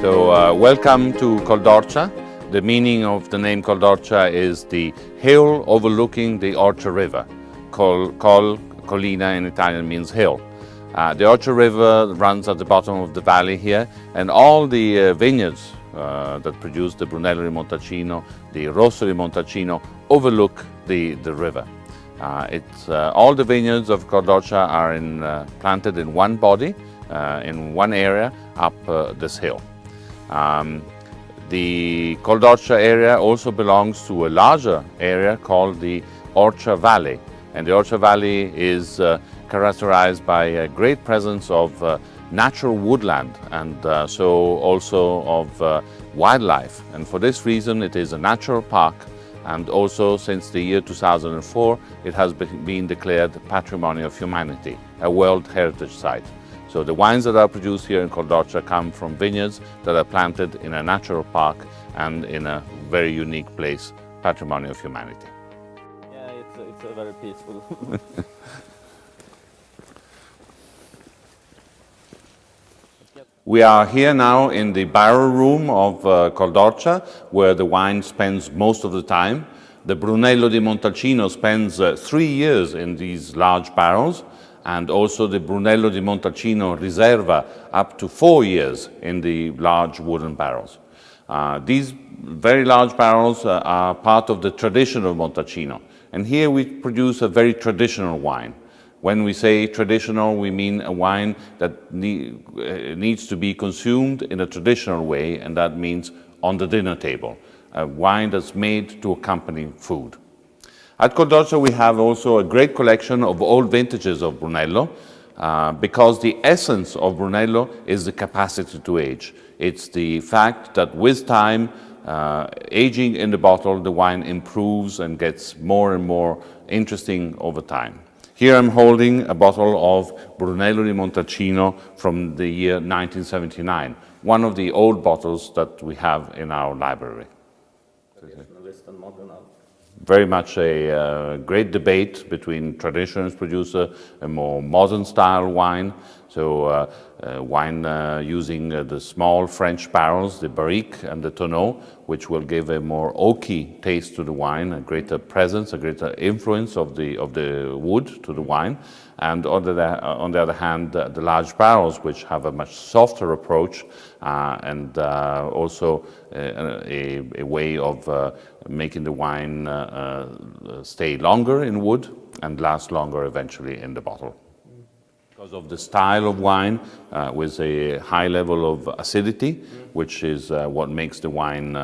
Welcome to Coldorcia. The meaning of the name Coldorcia is the hill overlooking the Orcia River. Collina in Italian means hill. The Orcia River runs at the bottom of the valley here, and all the vineyards that produce the Brunello di Montalcino, the Rosso di Montalcino, overlook the river. All the vineyards of Coldorcia are planted in one body, in one area up this hill. The Coldorcia area also belongs to a larger area called the Orcia Valley. And the Orcia Valley is characterized by a great presence of natural woodland and so also of wildlife. And for this reason it is a natural park, and also since the year 2004 it has been declared Patrimony of Humanity, a World Heritage Site. So the wines that are produced here in Coldorcia come from vineyards that are planted in a natural park and in a very unique place, Patrimony of Humanity. Yeah, it's a very peaceful. We are here now in the barrel room of Coldorcia, where the wine spends most of the time. The Brunello di Montalcino spends 3 years in these large barrels, and also the Brunello di Montalcino Riserva up to 4 years in the large wooden barrels. These very large barrels are part of the tradition of Montalcino, and here we produce a very traditional wine. When we say traditional, we mean a wine that needs to be consumed in a traditional way, and that means on the dinner table, a wine that's made to accompany food. At Coldorcia we have also a great collection of old vintages of Brunello, because the essence of Brunello is the capacity to age. It's the fact that with time, aging in the bottle, the wine improves and gets more and more interesting over time. Here I'm holding a bottle of Brunello di Montalcino from the year 1979, one of the old bottles that we have in our library. Very much a great debate between traditionalist producer and more modern style wine. So wine using the small French barrels, the barrique and the tonneau, which will give a more oaky taste to the wine, a greater presence, a greater influence of the wood to the wine. And on the other hand, the large barrels, which have a much softer approach and also a way of making the wine stay longer in wood and last longer eventually in the bottle. Because of the style of wine with a high level of acidity, which is what makes the wine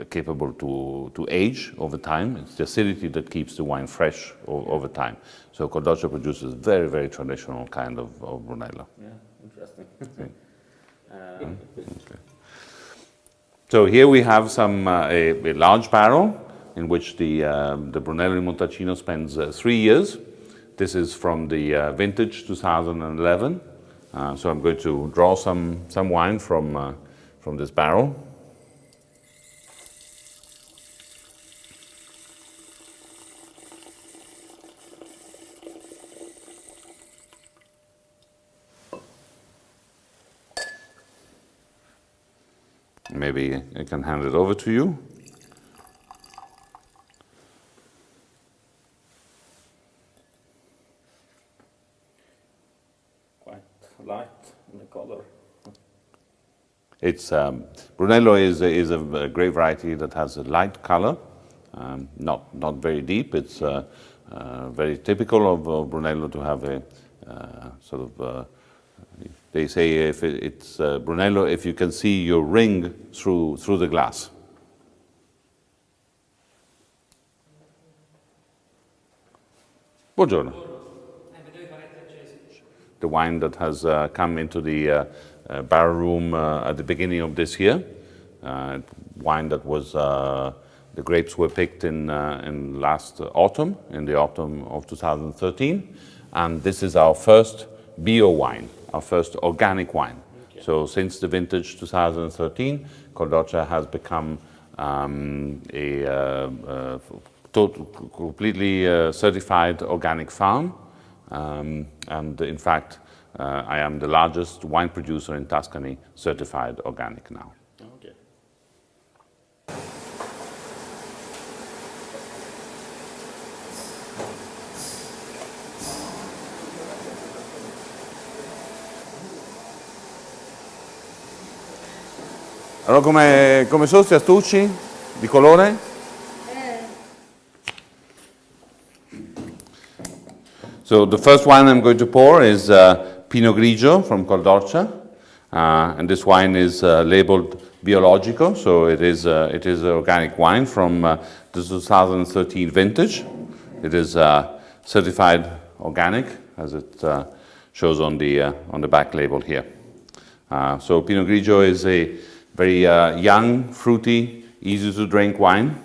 capable to age over time. It's the acidity that keeps the wine fresh over time. So Coldorcia produces very, very traditional kind of Brunello. Yeah, interesting. So here we have a large barrel in which the Brunello di Montalcino spends 3 years. This is from the vintage 2011. So I'm going to draw some wine from this barrel. Maybe I can hand it over to you. Quite light in the color. It's Brunello is a great variety that has a light color, not very deep. It's very typical of Brunello to have a sort of. They say if it's Brunello, if you can see your ring through the glass. Buongiorno. The wine that has come into the barrel room at the beginning of this year. Wine that was, the grapes were picked in last autumn, in the autumn of 2013. And this is our first bio wine, our first organic wine. Okay. So since the vintage 2013, Coldorcia has become a completely certified organic farm. And in fact, I am the largest wine producer in Tuscany, certified organic now. Okay. Allora come sono questi astucci di colore? So the first wine I'm going to pour is Pinot Grigio from Coldorcia, and this wine is labeled biologico, so it is organic wine from the 2013 vintage. It is certified organic, as it shows on the back label here. So Pinot Grigio is a very young, fruity, easy to drink wine.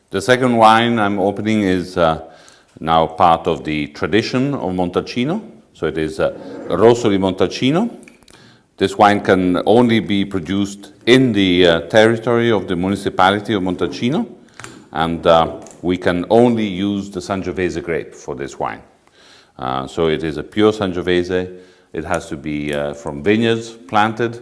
The second wine I'm opening is now part of the tradition of Montalcino. So it is Rosso di Montalcino. This wine can only be produced in the territory of the municipality of Montalcino, and we can only use the Sangiovese grape for this wine. So it is a pure Sangiovese. It has to be from vineyards planted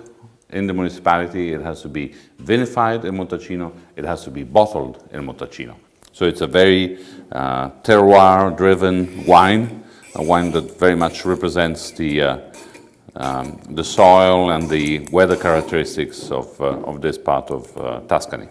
in the municipality. It has to be vinified in Montalcino. It has to be bottled in Montalcino. So it's a very terroir-driven wine, a wine that very much represents the soil and the weather characteristics of this part of Tuscany.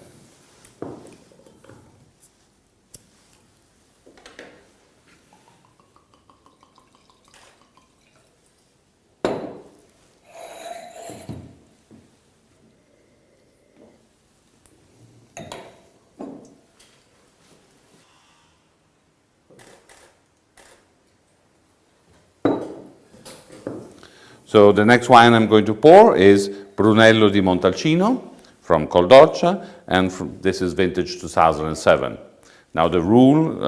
So the next wine I'm going to pour is Brunello di Montalcino from Coldorcia, and this is vintage 2007. Now the rule,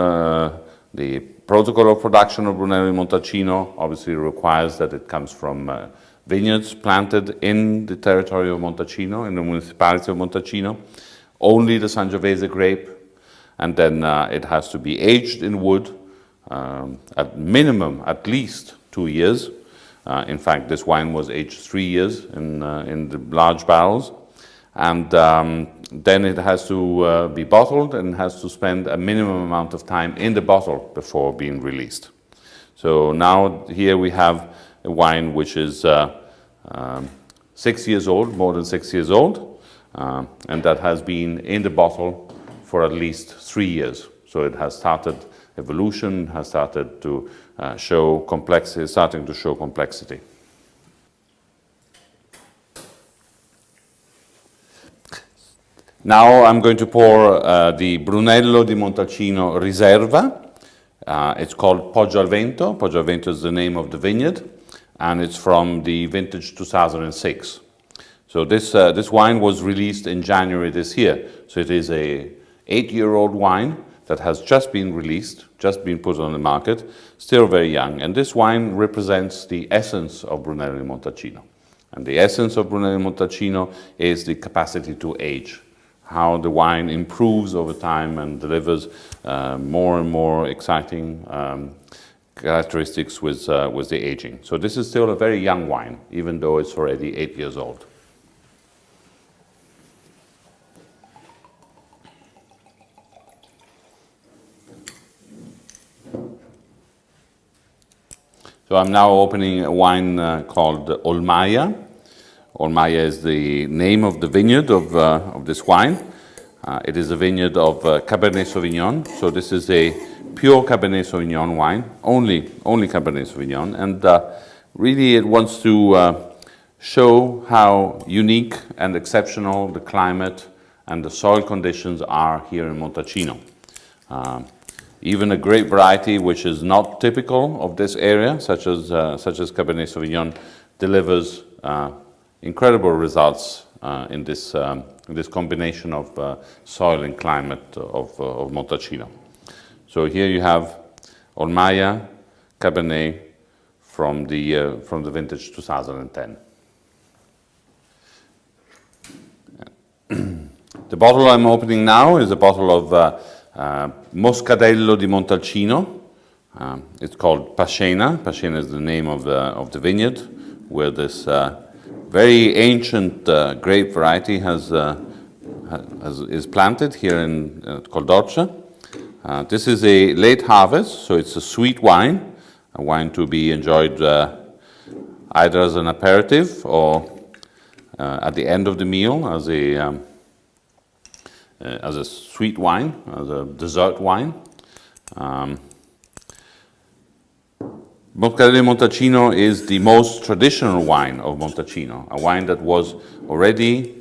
the protocol of production of Brunello di Montalcino obviously requires that it comes from vineyards planted in the territory of Montalcino, in the municipality of Montalcino, only the Sangiovese grape, and then it has to be aged in wood at minimum at least 2 years. In fact, this wine was aged 3 years in the large barrels, and then it has to be bottled and has to spend a minimum amount of time in the bottle before being released. So now here we have a wine which is 6 years old, more than 6 years old, and that has been in the bottle for at least 3 years. So it has started evolution, has started to show complexity, starting to show complexity. Now I'm going to pour the Brunello di Montalcino Riserva. It's called Poggio al Vento. Poggio al Vento is the name of the vineyard, and it's from the vintage 2006. So this wine was released in January this year. So it is a 8-year-old wine that has just been released, just been put on the market, still very young. And this wine represents the essence of Brunello di Montalcino. And the essence of Brunello di Montalcino is the capacity to age, how the wine improves over time and delivers more and more exciting characteristics with the aging. So this is still a very young wine, even though it's already 8 years old. So I'm now opening a wine called Olmaia. Olmaia is the name of the vineyard of this wine. It is a vineyard of Cabernet Sauvignon. So this is a pure Cabernet Sauvignon wine, only Cabernet Sauvignon. And really it wants to show how unique and exceptional the climate and the soil conditions are here in Montalcino. Even a grape variety which is not typical of this area, such as Cabernet Sauvignon, delivers incredible results in this combination of soil and climate of Montalcino. So here you have Olmaia Cabernet from the vintage 2010. The bottle I'm opening now is a bottle of Moscadello di Montalcino. It's called Pascena. Pascena is the name of the vineyard where this very ancient grape variety is planted here in Coldorcia. This is a late harvest, so it's a sweet wine, a wine to be enjoyed either as an aperitif or at the end of the meal as a sweet wine, as a dessert wine. Moscadello di Montalcino is the most traditional wine of Montalcino, a wine that was already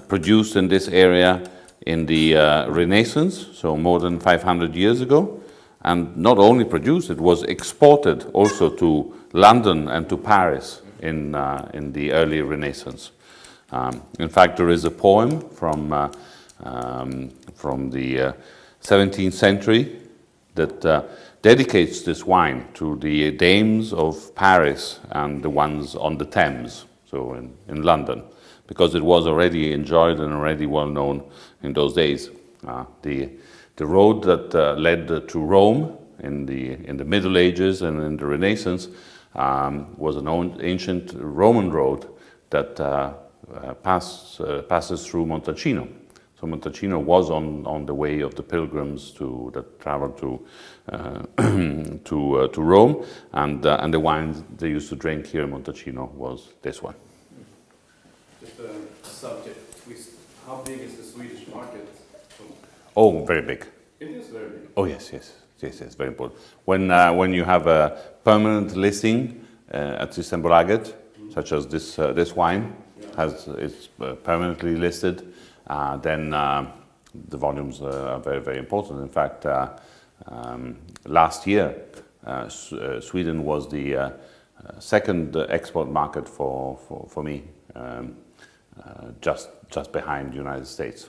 produced in this area in the Renaissance, so more than 500 years ago. And not only produced, it was exported also to London and to Paris in the early Renaissance. In fact, there is a poem from the 17th century that dedicates this wine to the dames of Paris and the ones on the Thames, so in London, because it was already enjoyed and already well known in those days. The road that led to Rome in the Middle Ages and in the Renaissance was an ancient Roman road that passes through Montalcino. So Montalcino was on the way of the pilgrims that traveled to Rome, and the wine they used to drink here in Montalcino was this one. Just a subject twist. How big is the Swedish market? Oh, very big. It is very big. Oh yes, very important. When you have a permanent listing at Systembolaget, such as this wine is permanently listed, then the volumes are very, very important. In fact, last year, Sweden was the second export market for me, just behind the United States.